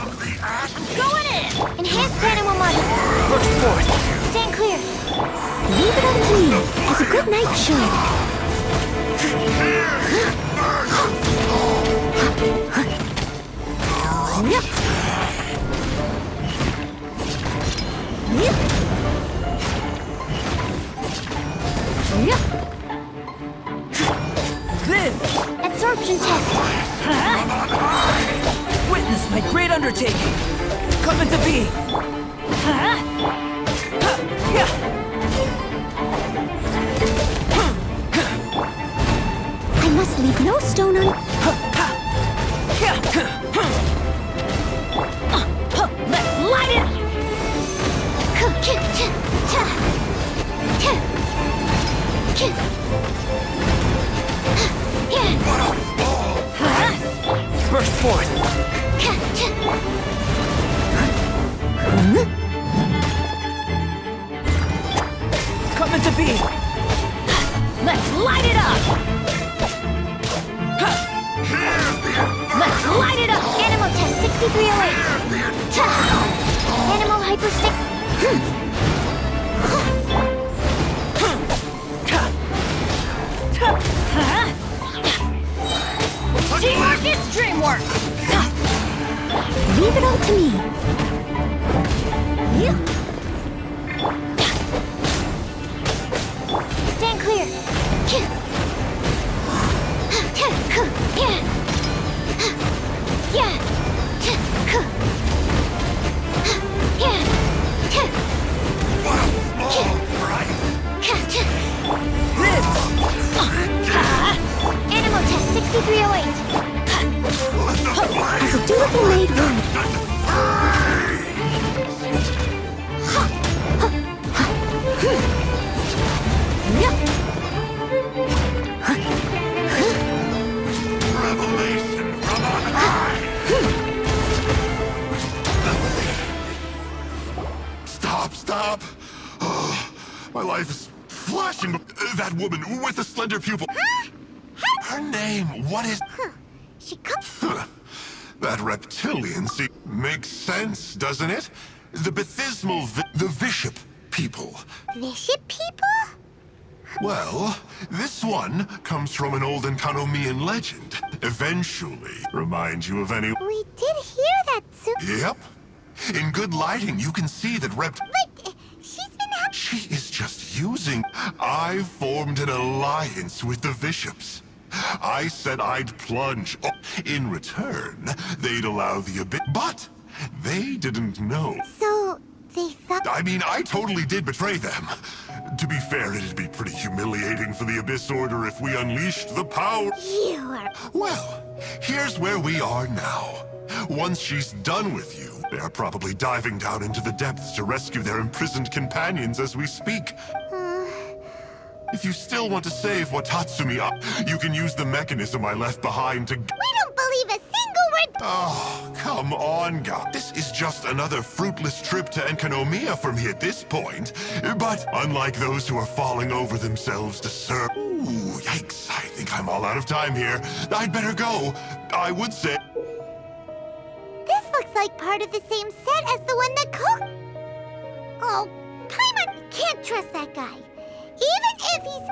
Going in! Enhanced animal model. Push forth. Stand clear. Leave it up to me, as a good knight should. Absorption test. Witness my great undertaking. Coming to be. I must leave no stone un... Let's light it! Burst forth. Coming to be. Let's light it up! Let's light it up! Animal test 6308. Animal hyperstick. Teamwork is dreamwork! Leave it all to me. Stand clear. Animal test 6308. As a dutiful maid would. Revelation from on high! Stop! Oh, my life is flashing. That woman with the slender pupil. Her name, what is... She comes. That reptilian, see, makes sense, doesn't it? The Baptismal the Bishop people. Bishop people? Well, this one comes from an old Enkanomian legend. Eventually, remind you of any... We did hear that, Yep. In good lighting, you can see that But she's been She is just using... I formed an alliance with the bishops. I said I'd plunge. In return, they'd allow the abyss. But they didn't know. So, they thought... I mean, I totally did betray them. To be fair, it'd be pretty humiliating for the Abyss Order if we unleashed the power. You are... Well, here's where we are now. Once she's done with you, they are probably diving down into the depths to rescue their imprisoned companions as we speak. If you still want to save Watatsumi, you can use the mechanism I left behind to... We don't believe a single word... Oh, come on, guys. This is just another fruitless trip to Enkanomiya for me at this point. But unlike those who are falling over themselves to serve... Ooh, yikes. I think I'm all out of time here. I'd better go. I would say... This looks like part of the same set as the one that cooked... Oh, Paimon can't trust that guy. Even if he's...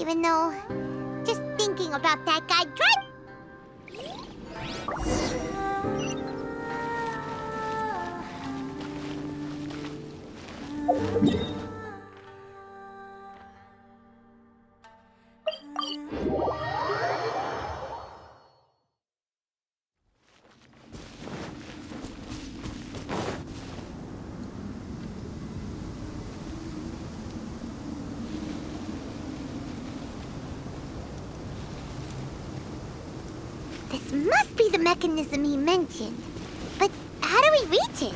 Even though, just thinking about that guy drive. This must be the mechanism he mentioned. But how do we reach it?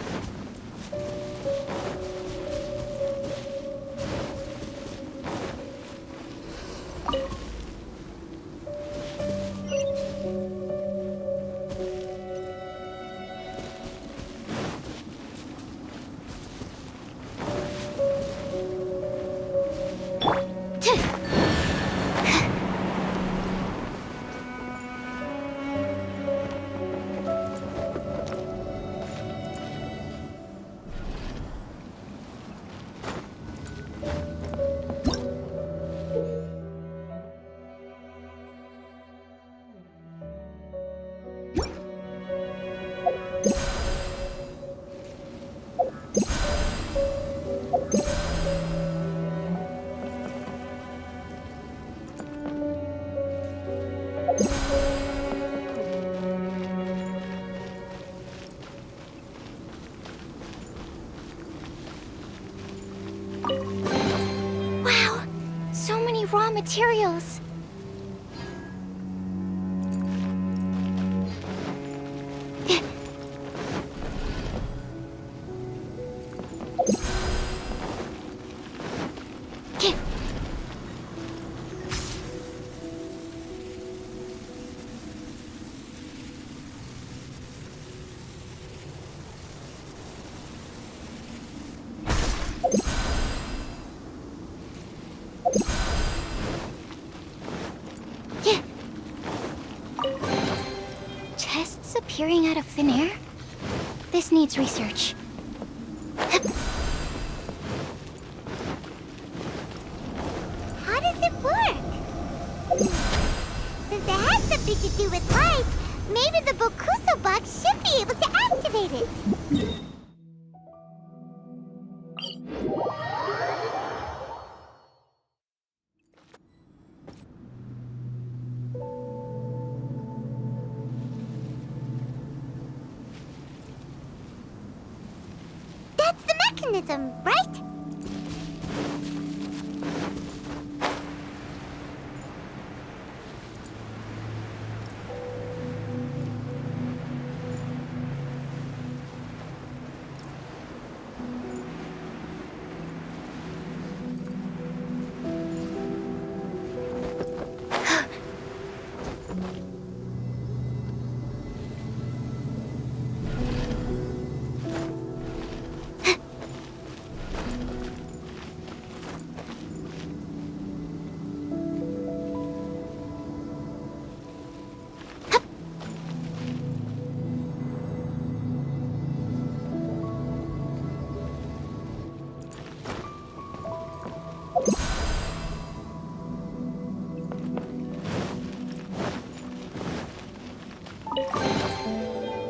Wow, so many raw materials. Chests appearing out of thin air? This needs research. How does it work? Since it has something to do with light, maybe the Bokuso box should be able to activate it. That's the mechanism, right?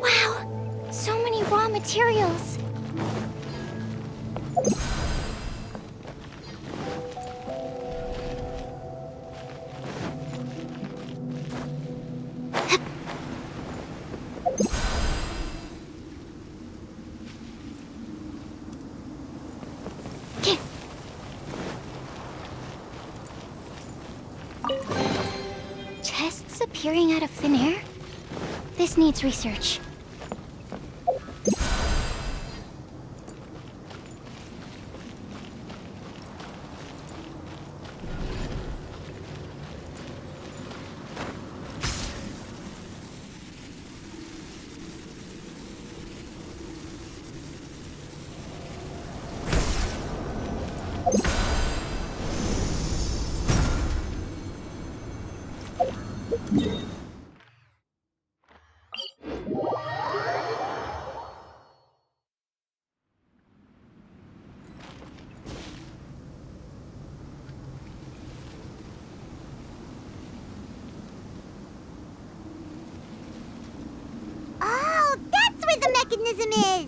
Wow, so many raw materials. Chests appearing out of thin air? This needs research. magnetism is!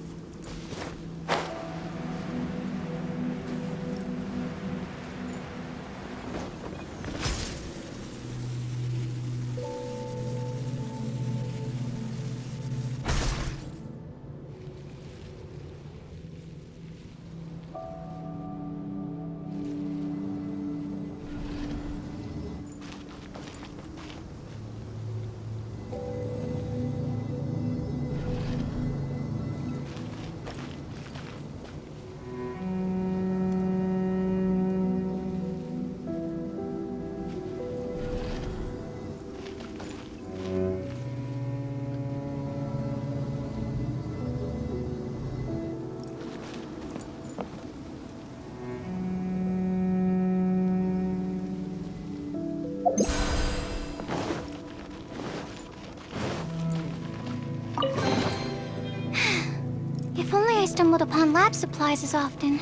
If only I stumbled upon lab supplies as often.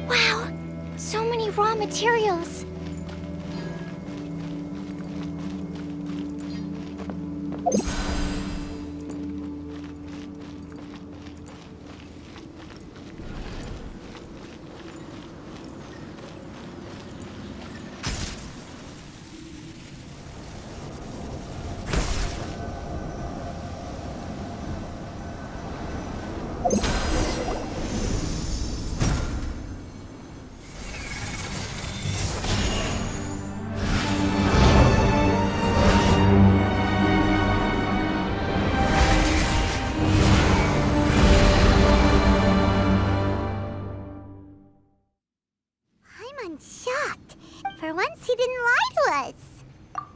Wow! So many raw materials! I'm shocked. For once, he didn't lie to us.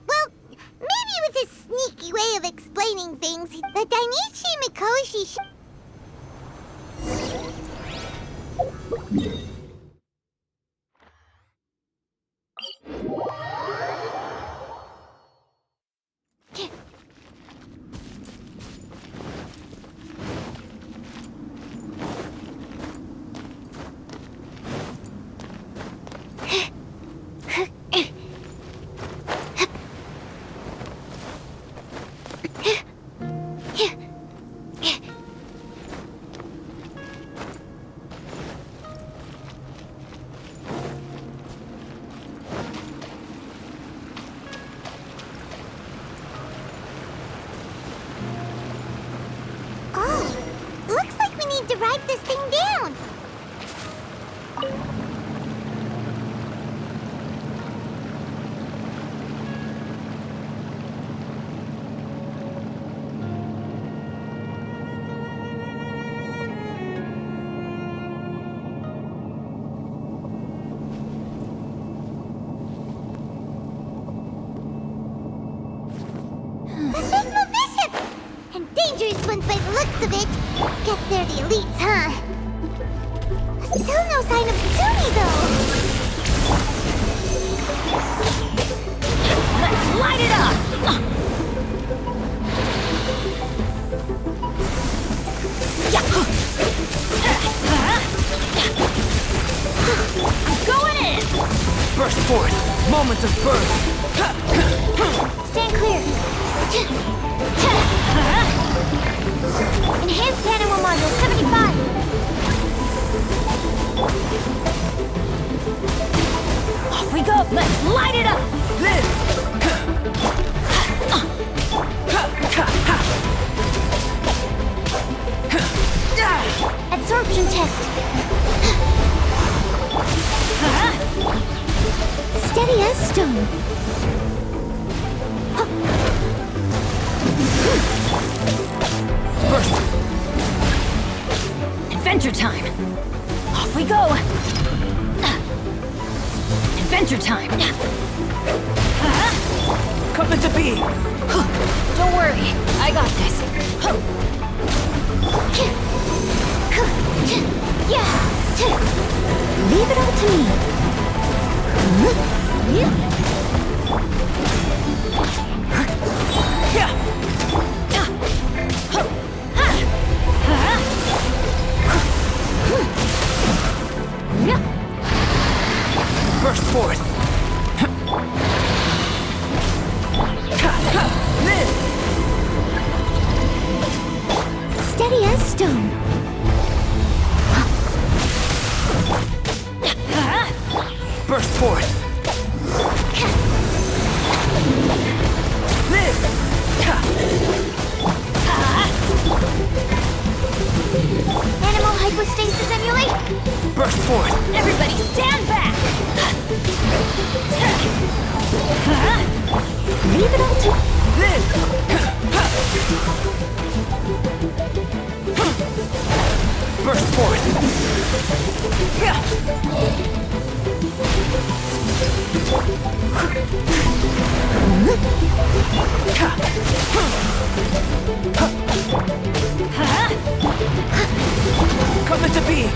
Well, maybe with his sneaky way of explaining things, the Dainichi Mikoshi to write this thing down. Dangerous ones by the looks of it. Guess they're the elites, huh? Still no sign of Tsumi, though. Let's light it up! Going in! Burst forth! Moments of birth! Stand clear! Enhanced animal module 75! Off we go! Let's light it up! Live! Absorption test! Steady as stone! First! Adventure time! Off we go! Adventure time! Come into being! Don't worry, I got this. Leave it all to me. Burst forth! Steady as stone. Burst forth! Live! Animal hypostasis emulate. Burst forth! Everybody stand back! Leave it all to... Live! Burst forth! Come into being!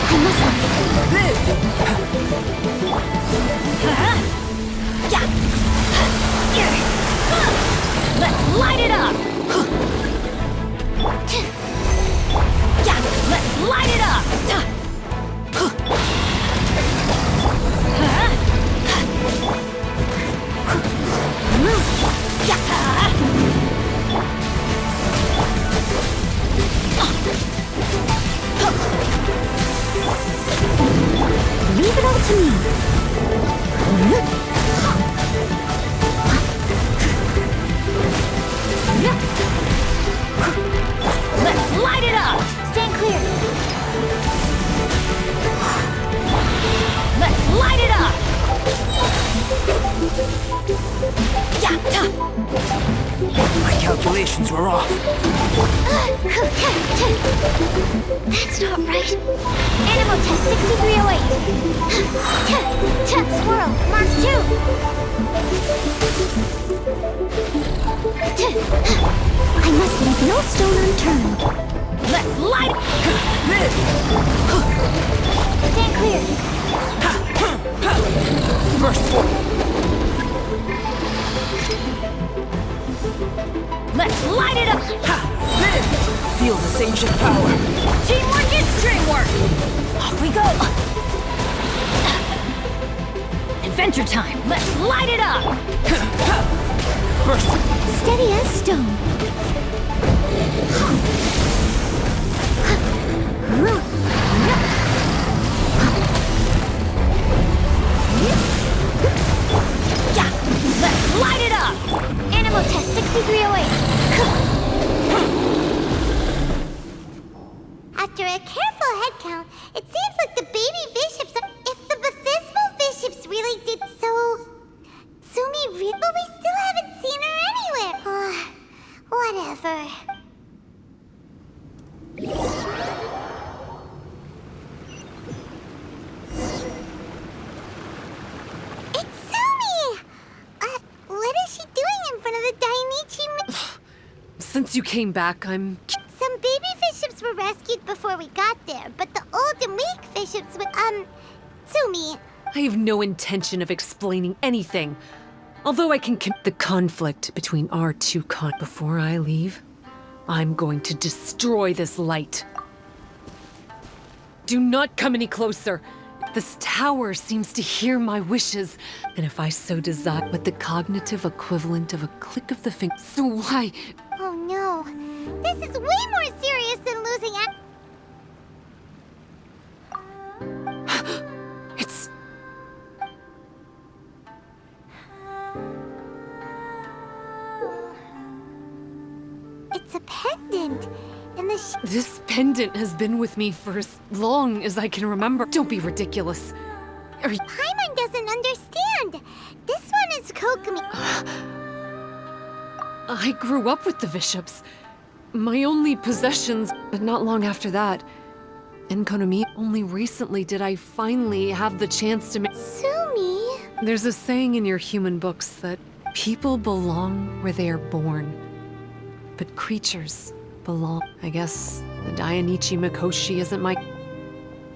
I must... Live! Let's light it up! Let's light it up! Leave it all to me. Let's light it up! Stand clear. Let's light it up! My calculations were off. That's not right. Animal test 6308. Swirl, mark 2. I must leave no stone unturned. Let's light it! Live! Stand clear. Burst forth! Let's light it up! Live! Feel this ancient power. Teamwork is dreamwork! Off we go! Adventure time! Let's light it up! Burst! Steady as stone. Let's light it up! Animal test 6308. After a careful head count, it seems like the baby bishops are... If the baptismal bishops really did so... Sumi really... But we still haven't seen her anywhere. Whatever. It's Sumi! What is she doing in front of the Dainichi... Since you came back, I'm... Some baby bishops were rescued before we got there, but the old and weak bishops would, Sumi. I have no intention of explaining anything. Although I can the conflict between our two before I leave, I'm going to destroy this light. Do not come any closer. This tower seems to hear my wishes, and if I so desire, with the cognitive equivalent of a click of the finger. So why? Oh no. This is way more serious than losing It's... It's a pendant. And the This pendant has been with me for as long as I can remember. Don't be ridiculous. Are you... Paimon doesn't understand. This one is Kokomi. I grew up with the bishops. My only possessions, but not long after that. Enkonomi, only recently did I finally have the chance to make... Sumi? There's a saying in your human books that people belong where they are born, but creatures belong. I guess the Dainichi Mikoshi isn't my...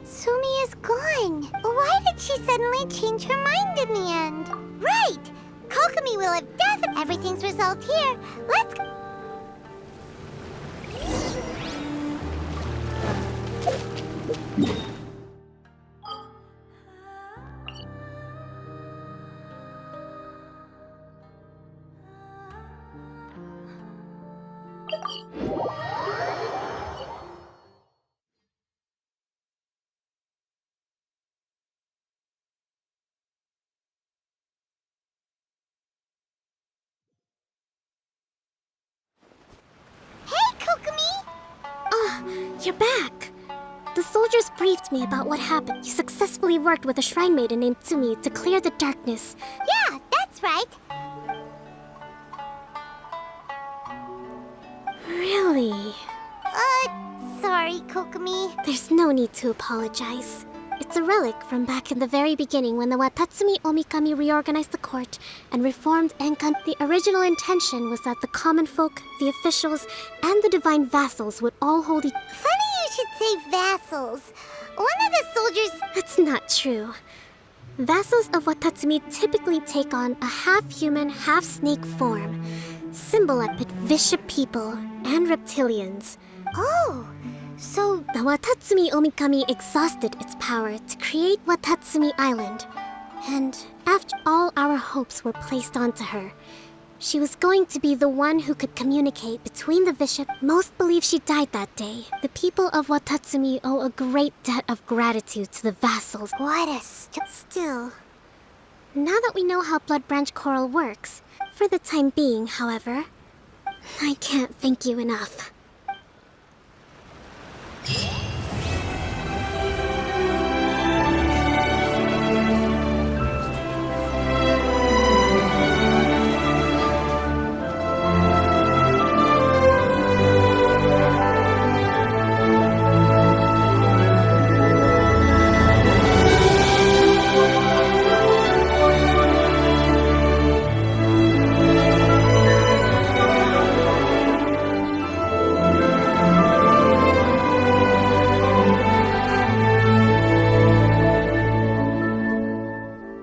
Sumi is gone. Why did she suddenly change her mind in the end? Right! Kokomi will have definitely... Everything's resolved here. Let's go. Hey, Kokomi! Oh, you're back. The soldiers briefed me about what happened. You successfully worked with a shrine maiden named Tsumi to clear the darkness. Yeah, that's right. Really? Sorry, Kokomi. There's no need to apologize. It's a relic from back in the very beginning when the Watatsumi Omikami reorganized the court and reformed Enkan. The original intention was that the common folk, the officials, and the divine vassals would all hold each... Funny you should say vassals. One of the soldiers... That's not true. Vassals of Watatsumi typically take on a half-human, half-snake form, symbolizing vicious people and reptilians. Oh, so... The Watatsumi Omikami exhausted its power to create Watatsumi Island. And after all our hopes were placed onto her, she was going to be the one who could communicate between the bishop. Most believe she died that day. The people of Watatsumi owe a great debt of gratitude to the vassals. What a Still, now that we know how Blood Branch Coral works, for the time being, however, I can't thank you enough.